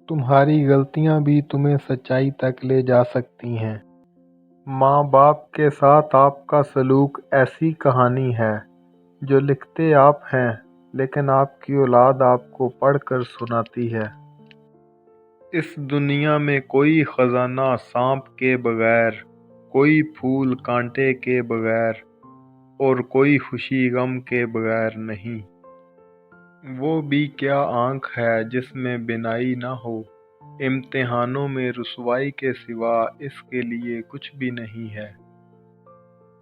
तुम्हारी गलतियां भी तुम्हें सच्चाई तक ले जा सकती हैं। माँ बाप के साथ आपका सलूक ऐसी कहानी है जो लिखते आप हैं, लेकिन आपकी औलाद आपको पढ़कर सुनाती है। इस दुनिया में कोई खजाना सांप के बगैर, कोई फूल कांटे के बगैर और कोई खुशी गम के बगैर नहीं। वो भी क्या आँख है जिसमें बिनाई ना हो, इम्तिहानों में रुसवाई के सिवा इसके लिए कुछ भी नहीं है।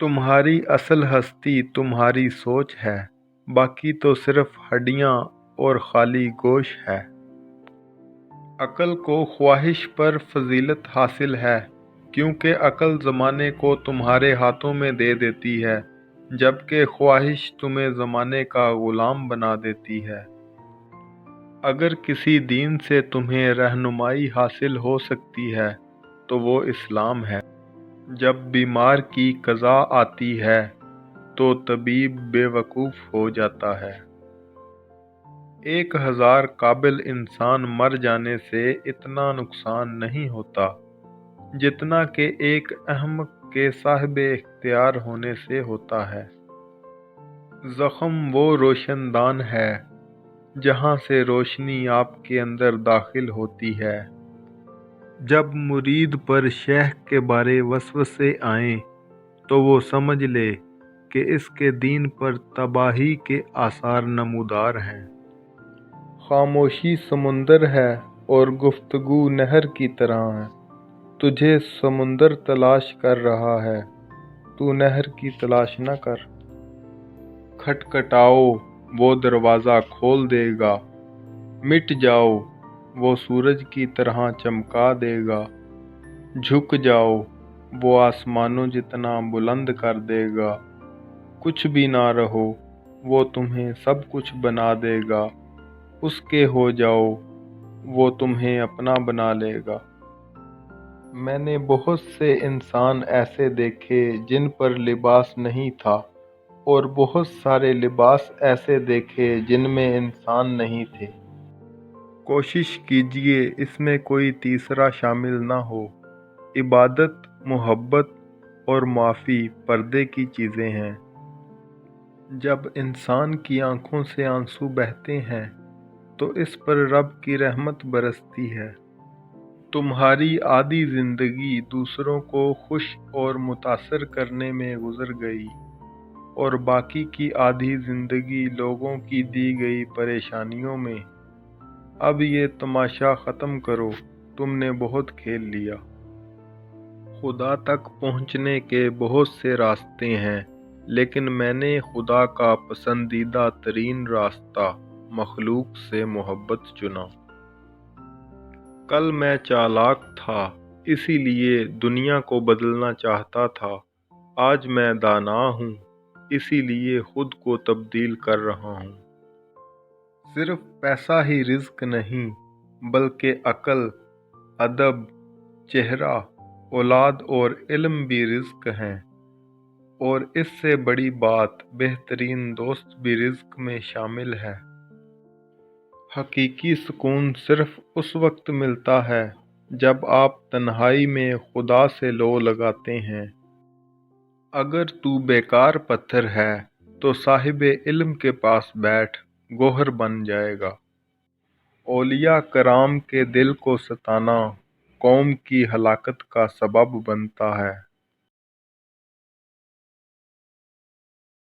तुम्हारी असल हस्ती तुम्हारी सोच है, बाकी तो सिर्फ हड्डियाँ और खाली गोश्त है। अक्ल को ख्वाहिश पर फजीलत हासिल है, क्योंकि अक्ल ज़माने को तुम्हारे हाथों में दे देती है, जबकि ख्वाहिश तुम्हें ज़माने का ग़ुलाम बना देती है। अगर किसी दीन से तुम्हें रहनुमाई हासिल हो सकती है तो वो इस्लाम है। जब बीमार की क़ज़ा आती है तो तबीब बेवकूफ़ हो जाता है। 1000 काबिल इंसान मर जाने से इतना नुकसान नहीं होता जितना कि एक अहमक के साहिब इख्तियार होने से होता है। ज़ख्म वो रोशनदान है जहाँ से रोशनी आपके अंदर दाखिल होती है। जब मुरीद पर शेख के बारे वसवसे आएं तो वो समझ ले कि इसके दीन पर तबाही के आसार नमूदार हैं। खामोशी समुंदर है और गुफ्तगू नहर की तरह है। तुझे समुंदर तलाश कर रहा है, तू नहर की तलाश न कर। खटखटाओ, वो दरवाज़ा खोल देगा। मिट जाओ, वो सूरज की तरह चमका देगा। झुक जाओ, वो आसमानों जितना बुलंद कर देगा। कुछ भी ना रहो, वो तुम्हें सब कुछ बना देगा। उसके हो जाओ, वो तुम्हें अपना बना लेगा। मैंने बहुत से इंसान ऐसे देखे जिन पर लिबास नहीं था, और बहुत सारे लिबास ऐसे देखे जिनमें इंसान नहीं थे। कोशिश कीजिए इसमें कोई तीसरा शामिल ना हो। इबादत, मोहब्बत और माफ़ी पर्दे की चीज़ें हैं। जब इंसान की आंखों से आंसू बहते हैं तो इस पर रब की रहमत बरसती है। तुम्हारी आधी ज़िंदगी दूसरों को खुश और मुतासर करने में गुजर गई, और बाकी की आधी ज़िंदगी लोगों की दी गई परेशानियों में। अब ये तमाशा ख़त्म करो, तुमने बहुत खेल लिया। खुदा तक पहुँचने के बहुत से रास्ते हैं, लेकिन मैंने खुदा का पसंदीदा तरीन रास्ता मखलूक से मोहब्बत चुना। कल मैं चालाक था, इसीलिए दुनिया को बदलना चाहता था। आज मैं दाना हूँ, इसीलिए खुद को तब्दील कर रहा हूँ। सिर्फ पैसा ही रिज़्क नहीं, बल्कि अक्ल, अदब, चेहरा, औलाद और इल्म भी रिज़्क हैं। और इससे बड़ी बात, बेहतरीन दोस्त भी रिज़्क में शामिल है। हकीकी सुकून सिर्फ उस वक्त मिलता है जब आप तन्हाई में खुदा से लो लगाते हैं। अगर तू बेकार पत्थर है तो साहिब इल्म के पास बैठ, गोहर बन जाएगा। औलिया कराम के दिल को सताना कौम की हलाकत का सबब बनता है।